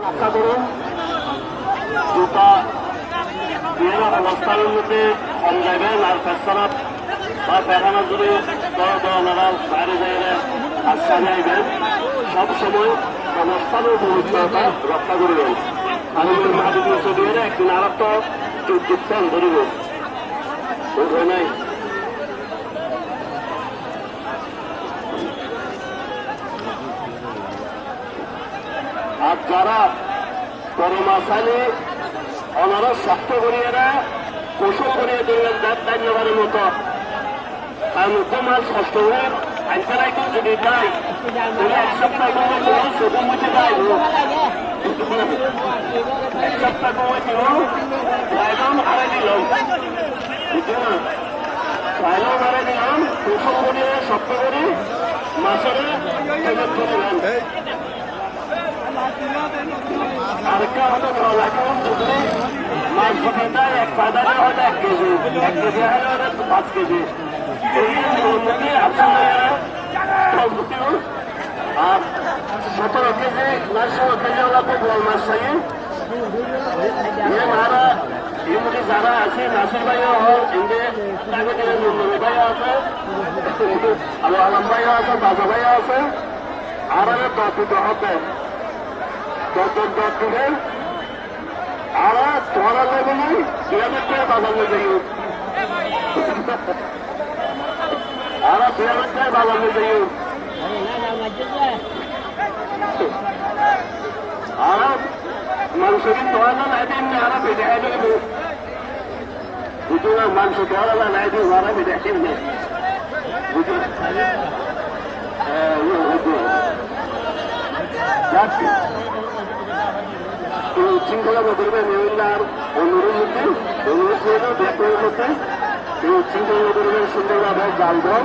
আশা করুন জুতা দিয়ে অবস্থার মধ্যে কম যাবেন আর পেছানা বা পেখানা যদি ওনারা বাইরে যাইলে আশ্রয় যাইবেন সবসময় অবস্থানের পবিত্রতা রক্ষা করবেন। আমি মাটি দিয়ে দিয়ে একদিন আর তো যুদ্ধন ধরিব নাই। আর যারা করমাশালী ওনারা শক্ত করিয়েরা কৌশল করিয়ে দিলেন ধন্যবাদের মতো আর মুখ্যমাল ষষ্ঠ হয়ে আইনকারাই তো যদি দেয় এক সপ্তাহ শুধু মুছে দেয় এক সপ্তাহ কমে দিল ফাইলও হারাই দিলাম বুঝছো না ফাইলও হারাই দিলাম কৌশল করিয়ে শক্ত করে মাছের করিলেন। আরেকটা হয়তো মাছ ভাটাটা এক বাজারে হয়তো 1 কেজি 1 কেজি হলে হয়তো 5 কেজি আর 17 কেজি না 16 কেজি ওরা তো বল মাছ চাই মারা এমনি যারা আছে নাসির ভাইও হল এমনি নন্দনী ভাইও আছে আলু আলম ভাইও আছে বাজা ভাইও আছে আর আগে দর্শিত হতে দিকে আর তোমার লেগে দুয়ারের থেকে বাজার লেগে আর দুয়ারের থেকে বাজার লেগে আর মাংস কিন্তু হয় না নাই দিন আর বেঁধে খাই দেব বুঝো না মাংস ধরা না নাই দিন আর বেঁধে খাই না বুঝো যাচ্ছি উচ্ছৃঙ্খলা করবে মেয়ের অনুরোধ ছিল ব্যাপারের মধ্যে এই উচ্ছৃঙ্খলা করবেন সুন্দরভাবে জালবন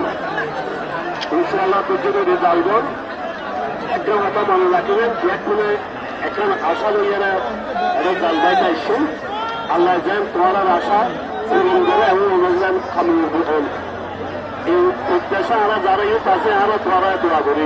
ইনশাআল্লাহ পর্যন্ত জালবন একটা কথা মনে রাখবেন ব্যাকুলে এখন আশা লইয়ারা এটা জালবাইতে আসছেন আল্লাহ যেন তোমার আশা পূরণ করে এবং অনুযায়ী খামিয়ে হন এই উদ্দেশ্যে আমরা যারা ইউথ আছে আমরা তোমারা দোয়া করি।